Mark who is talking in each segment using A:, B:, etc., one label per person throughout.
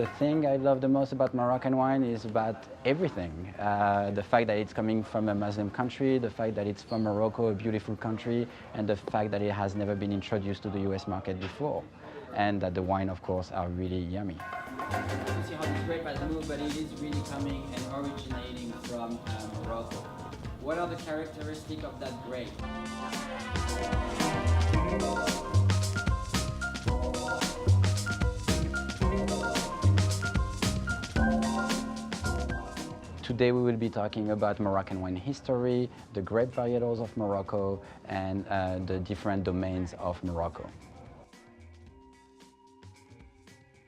A: The thing I love the most about Moroccan wine is about everything. The fact that it's coming from a Muslim country, the fact that it's from Morocco, a beautiful country, and the fact that it has never been introduced to the US market before. And that the wine, of course, are really yummy.
B: You see how this grape has moved, but it is really coming and originating from Morocco. What are the characteristics of that grape?
A: Today we will be talking about Moroccan wine history, the grape varietals of Morocco, and the different domains of Morocco.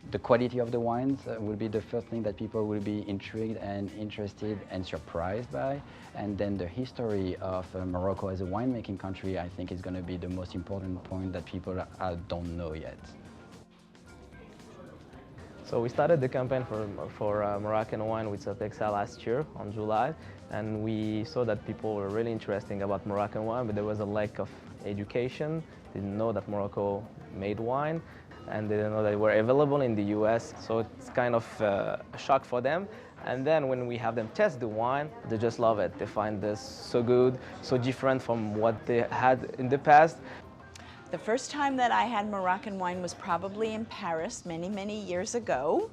A: The quality of the wines will be the first thing that people will be intrigued and interested and surprised by. And then the history of Morocco as a winemaking country, I think, is going to be the most important point that people don't know yet.
C: So we started the campaign for Moroccan wine with Sopexa last year on July, and we saw that people were really interested about Moroccan wine, but there was a lack of education. They didn't know that Morocco made wine, and they didn't know that they were available in the US, so it's kind of a shock for them. And then when we have them test the wine, they just love it. They find this so good, so different from what they had in the past.
D: The first time that I had Moroccan wine was probably in Paris many, many years ago.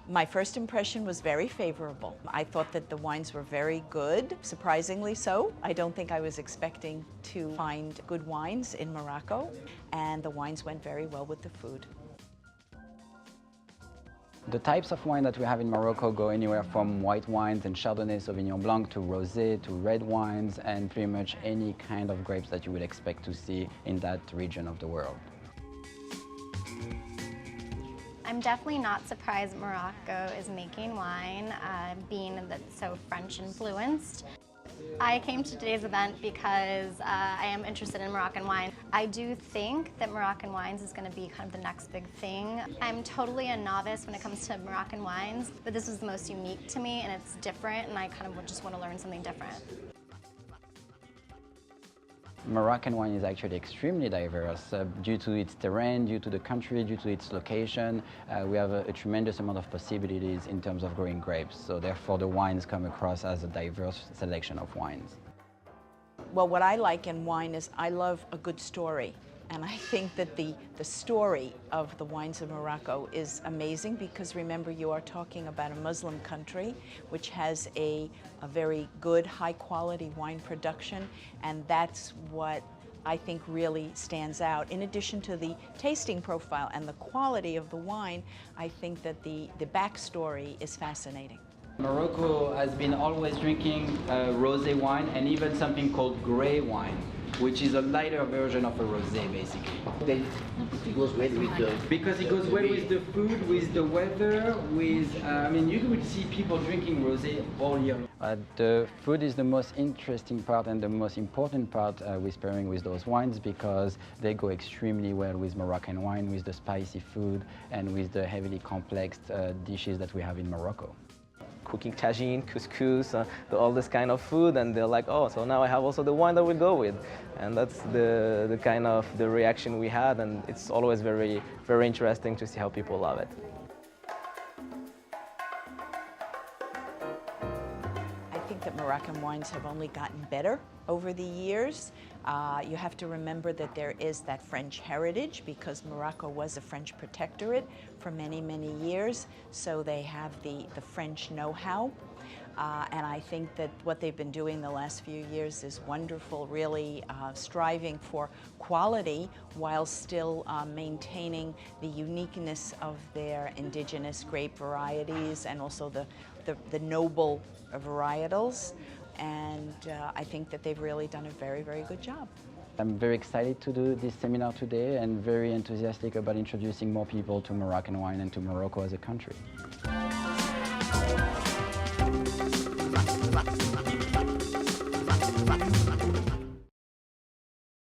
D: My first impression was very favorable. I thought that the wines were very good, surprisingly so. I don't think I was expecting to find good wines in Morocco, and the wines went very well with the food.
A: The types of wine that we have in Morocco go anywhere from white wines and Chardonnay, Sauvignon Blanc to rosé to red wines, and pretty much any kind of grapes that you would expect to see in that region of the world.
E: I'm definitely not surprised Morocco is making wine, being that it's so French influenced. I came to today's event because I am interested in Moroccan wine. I do think that Moroccan wines is going to be kind of the next big thing. I'm totally a novice when it comes to Moroccan wines, but this was the most unique to me, and it's different, and I kind of just want to learn something different.
A: Moroccan wine is actually extremely diverse due to its terrain, due to the country, due to its location. We have a tremendous amount of possibilities in terms of growing grapes, so therefore the wines come across as a diverse selection of wines.
D: Well, what I like in wine is I love a good story. And I think that the story of the wines of Morocco is amazing, because remember, you are talking about a Muslim country which has a very good, high quality wine production, and that's what I think really stands out. In addition to the tasting profile and the quality of the wine, I think that the backstory is fascinating.
B: Morocco has been always drinking rosé wine and even something called grey wine, which is a lighter version of a rosé, basically.
F: It goes well with the...
B: Because it goes well with the food, with the weather, with... I mean, you would see people drinking rosé all year.
A: The food is the most interesting part and the most important part with pairing with those wines, because they go extremely well with Moroccan wine, with the spicy food, and with the heavily complex dishes that we have in Morocco.
C: Cooking tagine, couscous, all this kind of food, and they're like, oh, so now I have also the wine that we go with. And that's the kind of the reaction we had, and it's always very, very interesting to see how people love it.
D: I think that Moroccan wines have only gotten better over the years. You have to remember that there is that French heritage, because Morocco was a French protectorate for many, many years, so they have the French know-how. And I think that what they've been doing the last few years is wonderful, really striving for quality while still maintaining the uniqueness of their indigenous grape varieties and also the noble varietals. And I think that they've really done a very, very good job.
A: I'm very excited to do this seminar today and very enthusiastic about introducing more people to Moroccan wine and to Morocco as a country.